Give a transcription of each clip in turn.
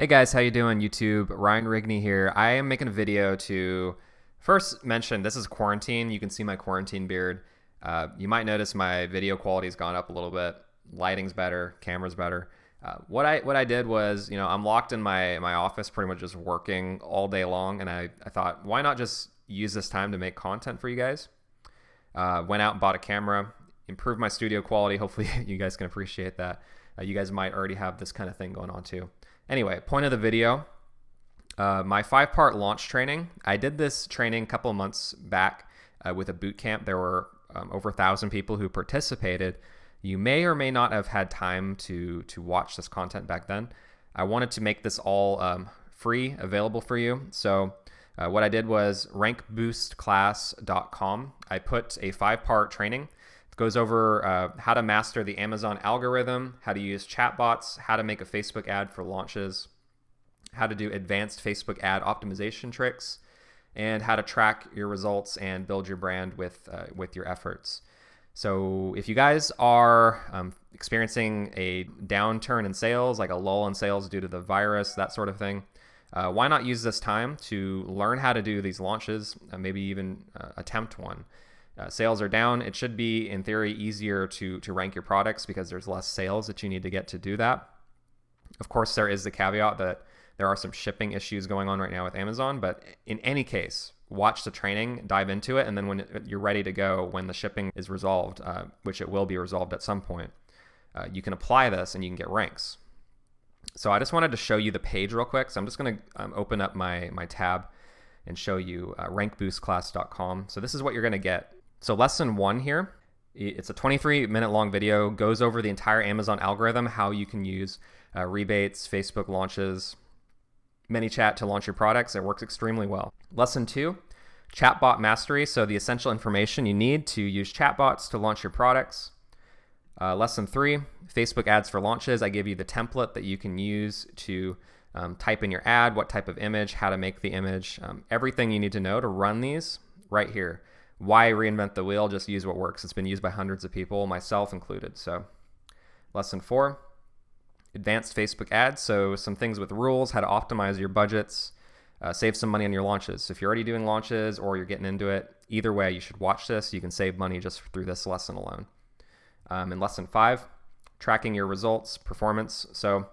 Hey guys, how you doing YouTube? Ryan Rigney here. I am making a video to first mention this is quarantine. You can see my quarantine beard. You might notice my video quality's gone up a little bit. Lighting's better, camera's better. What I did was, I'm locked in my office pretty much just working all day long, and I thought, why not just use this time to make content for you guys? Went out and bought a camera, improved my studio quality. Hopefully you guys can appreciate that. You guys might already have this kind of thing going on too. Anyway, point of the video, my 5-part launch training. I did this training a couple of months back with a boot camp. There were over 1,000 people who participated. You may or may not have had time to watch this content back then. I wanted to make this all free, available for you. So what I did was rankboostclass.com. I put a 5-part training. It goes over how to master the Amazon algorithm, how to use chatbots, how to make a Facebook ad for launches, how to do advanced Facebook ad optimization tricks, and how to track your results and build your brand with your efforts. So if you guys are experiencing a downturn in sales, like a lull in sales due to the virus, that sort of thing, why not use this time to learn how to do these launches, maybe even attempt one. Sales are down. It should be, in theory, easier to rank your products because there's less sales that you need to get to do that. Of course, there is the caveat that there are some shipping issues going on right now with Amazon, but in any case, watch the training, dive into it, and then when you're ready to go, when the shipping is resolved, which it will be resolved at some point, you can apply this and you can get ranks. So I just wanted to show you the page real quick. So I'm just going to open up my tab and show you rankboostclass.com. So this is what you're going to get. So lesson 1 here, it's a 23-minute long video, goes over the entire Amazon algorithm, how you can use rebates, Facebook launches, ManyChat to launch your products. It works extremely well. Lesson 2, ChatBot Mastery. So the essential information you need to use chatbots to launch your products. Lesson 3, Facebook ads for launches. I give you the template that you can use to type in your ad, what type of image, how to make the image, everything you need to know to run these right here. Why reinvent the wheel? Just use what works. It's been used by hundreds of people, myself included. So lesson 4, advanced Facebook ads. So some things with rules, how to optimize your budgets, save some money on your launches. So if you're already doing launches or you're getting into it, either way, you should watch this. You can save money just through this lesson alone. And lesson 5, tracking your results, performance. So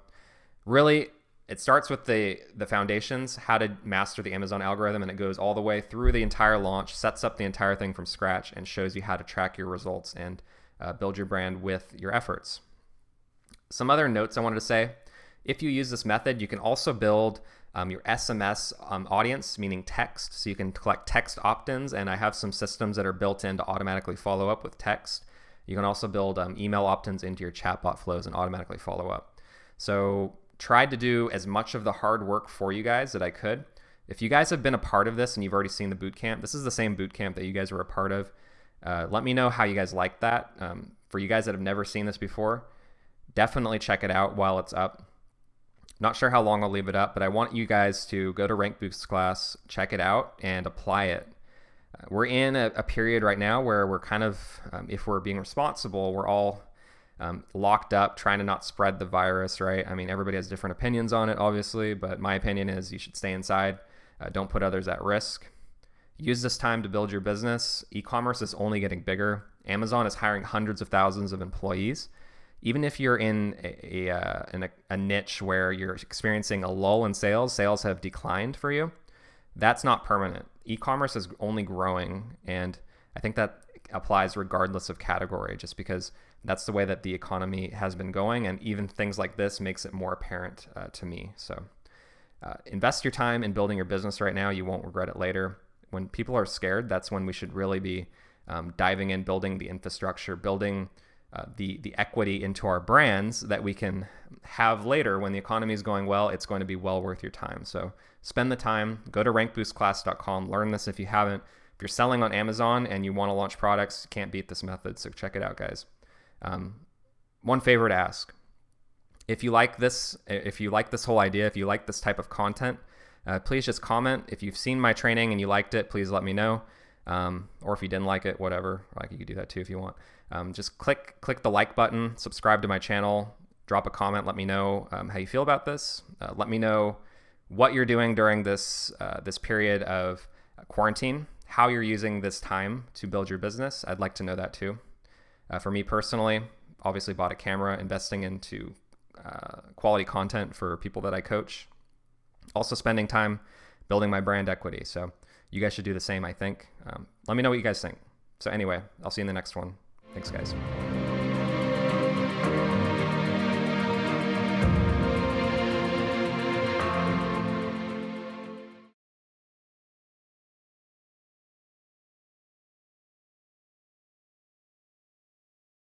really, it starts with the foundations, how to master the Amazon algorithm, and it goes all the way through the entire launch, sets up the entire thing from scratch, and shows you how to track your results and build your brand with your efforts. Some other notes I wanted to say, if you use this method, you can also build your SMS audience, meaning text, so you can collect text opt-ins, and I have some systems that are built in to automatically follow up with text. You can also build email opt-ins into your chatbot flows and automatically follow up. So tried to do as much of the hard work for you guys that I could. If you guys have been a part of this and you've already seen the boot camp, this is the same boot camp that you guys were a part of. Let me know how you guys like that. For you guys that have never seen this before, definitely check it out while it's up. Not sure how long I'll leave it up, but I want you guys to go to Rank Boost Class, check it out, and apply it. We're in a period right now where we're kind of, if we're being responsible, we're all locked up, trying to not spread the virus, right? I mean, everybody has different opinions on it, obviously, but my opinion is you should stay inside. Don't put others at risk. Use this time to build your business. E-commerce is only getting bigger. Amazon is hiring hundreds of thousands of employees. Even if you're in a niche where you're experiencing a lull in sales, sales have declined for you, that's not permanent. E-commerce is only growing, and I think that applies regardless of category, just because that's the way that the economy has been going, and even things like this makes it more apparent to me. So invest your time in building your business right now. You won't regret it later. When people are scared, that's when we should really be diving in, building the infrastructure, building the equity into our brands that we can have later. When the economy is going well, it's going to be well worth your time. So spend the time, go to rankboostclass.com, learn this if you haven't. If you're selling on Amazon and you want to launch products, you can't beat this method, so check it out, guys. One favor to ask: if you like this whole idea, if you like this type of content, please just comment. If you've seen my training and you liked it, please let me know. Or if you didn't like it, whatever, like you could do that too if you want. Just click the like button, subscribe to my channel, drop a comment. Let me know how you feel about this. Let me know what you're doing during this period of quarantine, how you're using this time to build your business. I'd like to know that too. For me personally, obviously bought a camera, investing into quality content for people that I coach. Also spending time building my brand equity. So you guys should do the same, I think. Let me know what you guys think. So anyway, I'll see you in the next one. Thanks, guys.